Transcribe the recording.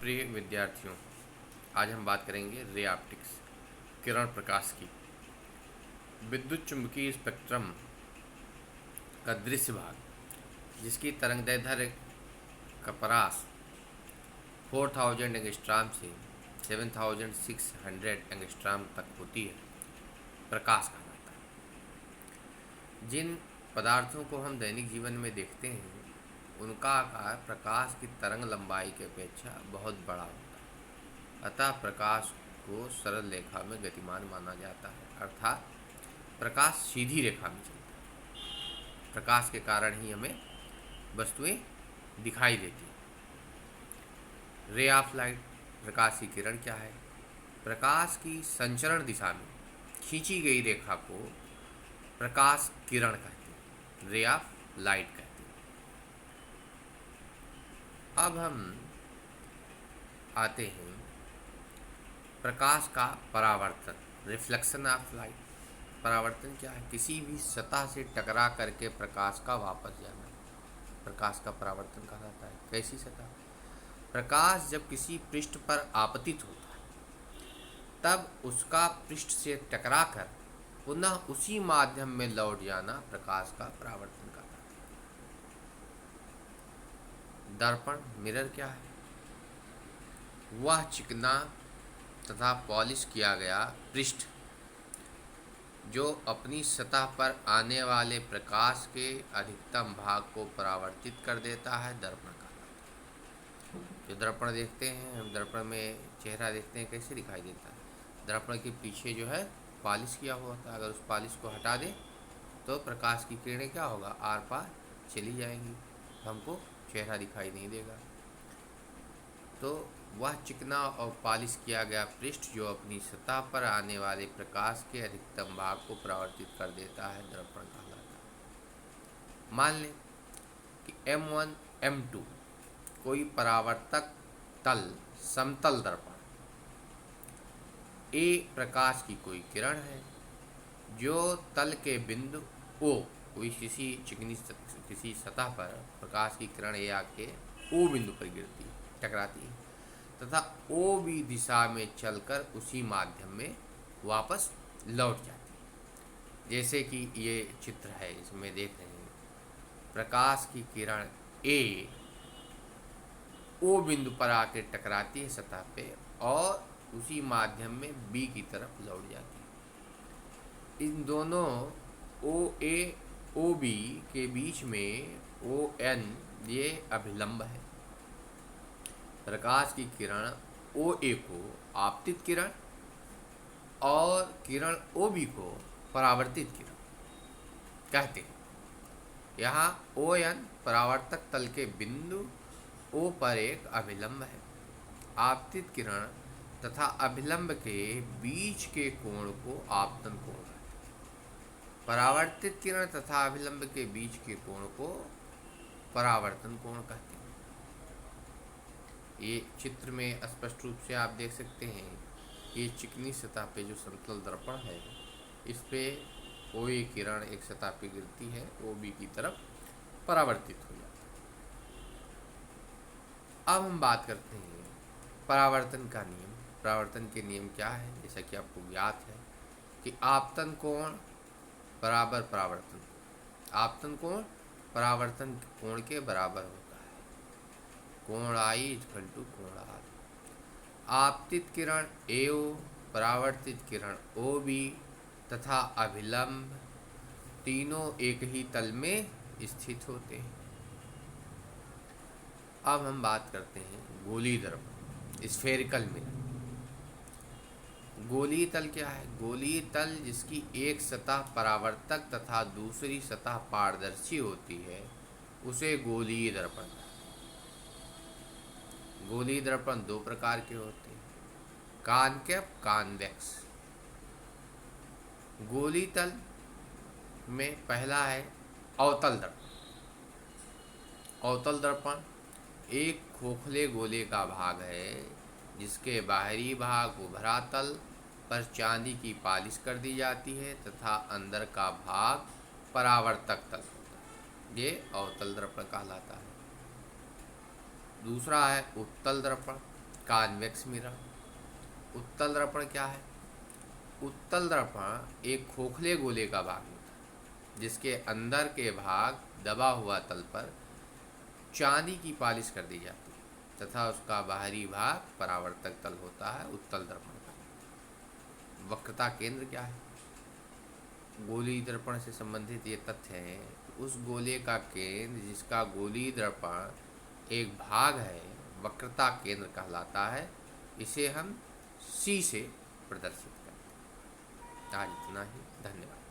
प्रिय विद्यार्थियों, आज हम बात करेंगे रे ऑप्टिक्स, किरण प्रकाश की। विद्युत चुंबकीय स्पेक्ट्रम का दृश्य भाग, जिसकी तरंगदैर्ध्य का परास 4000 एंगस्ट्रॉम से 7600 एंगस्ट्रॉम तक होती है, प्रकाश कहलाता है। जिन पदार्थों को हम दैनिक जीवन में देखते हैं, उनका आकार प्रकाश की तरंग लंबाई की अपेक्षा बहुत बड़ा होता है। अतः प्रकाश को सरल रेखा में गतिमान माना जाता है, अर्थात प्रकाश सीधी रेखा में चलता है। प्रकाश के कारण ही हमें वस्तुएं दिखाई देती हैं। रे ऑफ लाइट, प्रकाश की किरण क्या है? प्रकाश की संचरण दिशा में खींची गई रेखा को प्रकाश किरण कहते हैं, रे ऑफ लाइट कहते हैं। अब हम आते हैं प्रकाश का परावर्तन, रिफ्लेक्शन ऑफ लाइट। परावर्तन क्या है? किसी भी सतह से टकरा करके प्रकाश का वापस जाना, प्रकाश का परावर्तन कहा जाता है। कैसी सतह? प्रकाश जब किसी पृष्ठ पर आपतित होता है, तब उसका पृष्ठ से टकराकर पुनः उसी माध्यम में लौट जाना प्रकाश का परावर्तन कहलाता है। दर्पण, मिरर क्या है? वह चिकना तथा पॉलिश किया गया पृष्ठ जो अपनी सतह पर आने वाले प्रकाश के अधिकतम भाग को परावर्तित कर देता है, दर्पण कहलाता है। जो दर्पण देखते हैं, हम दर्पण में चेहरा देखते हैं, कैसे दिखाई देता है? दर्पण के पीछे जो है पॉलिश किया हुआ होता है। अगर उस पॉलिश को हटा दें तो प्रकाश की किरणें क्या होगा, आर पार चली जाएंगी, हमको चेहरा दिखाई नहीं देगा। तो वह चिकना और पॉलिश किया गया पृष्ठ जो अपनी सतह पर आने वाले प्रकाश के अधिकतम भाग को परावर्तित कर देता है, दर्पण कहलाता है। मान लें कि M1 M2 कोई परावर्तक तल समतल दर्पण A प्रकाश की कोई किरण है जो तल के बिंदु O, कोई किसी सतह पर प्रकाश की किरण A आके O बिंदु पर गिरती है, टकराती है, तथा OB दिशा में चलकर उसी माध्यम में वापस लौट जाती है। जैसे कि ये चित्र है, इसमें देख रहे हैं प्रकाश की किरण A O बिंदु पर आके टकराती है सतह पे और उसी माध्यम में B की तरफ लौट जाती है। इन दोनों OA OB के बीच में ON ये अभिलंब है। प्रकाश की किरण OA को आपतित किरण और किरण OB को परावर्तित किरण कहते हैं। यहाँ ON परावर्तक तल के बिंदु O पर एक अभिलंब है। आपतित किरण तथा अभिलंब के बीच के कोण को आपतन कोण कहते हैं। परावर्तित किरण तथा अभिलंब के बीच के कोण को परावर्तन कोण कहते हैं। ये चित्र में स्पष्ट रूप से आप देख सकते हैं, ये चिकनी सतह पे जो समतल दर्पण है, इस पे OA किरण एक सतह पे गिरती है, OB की तरफ परावर्तित हो जाती है। अब हम बात करते हैं परावर्तन का नियम। परावर्तन के नियम क्या है? जैसा कि आपको ज्ञात है कि आपतन कोण बराबर परावर्तन, आपतन कोण परावर्तन कोण के बराबर होता है। कोण I इक्वल टू कोण R। आपतित किरण AO, परावर्तित किरण OB तथा अभिलंब तीनों एक ही तल में स्थित होते हैं। अब हम बात करते हैं गोलीय दर्पण, स्फेरिकल मिरर। गोलीय तल क्या है? गोलीय तल जिसकी एक सतह परावर्तक तथा दूसरी सतह पारदर्शी होती है, उसे गोलीय दर्पण कहते हैं। गोलीय दर्पण दो प्रकार के होते हैं, कॉनकेव, कॉन्वेक्स। गोलीय तल में पहला है अवतल दर्पण। अवतल दर्पण एक खोखले गोले का भाग है जिसके बाहरी भाग उभरा तल पर चांदी की पॉलिश कर दी जाती है तथा अंदर का भाग परावर्तक तल होता है। ये अवतल दर्पण कहलाता है। दूसरा है उत्तल दर्पण। Convex mirror. उत्तल दर्पण क्या है? उत्तल दर्पण एक खोखले गोले का भाग होता है जिसके अंदर के भाग दबा हुआ तल पर चांदी की पॉलिश कर दी जाती है तथा उसका बाहरी भाग परावर्तक तल होता है उत्तल दर्पण का। वक्रता केंद्र क्या है? गोलीय दर्पण से संबंधित ये तथ्य है। उस गोले का केंद्र जिसका गोलीय दर्पण एक भाग है वक्रता केंद्र कहलाता है। इसे हम C से प्रदर्शित करते हैं। आज इतना ही, धन्यवाद।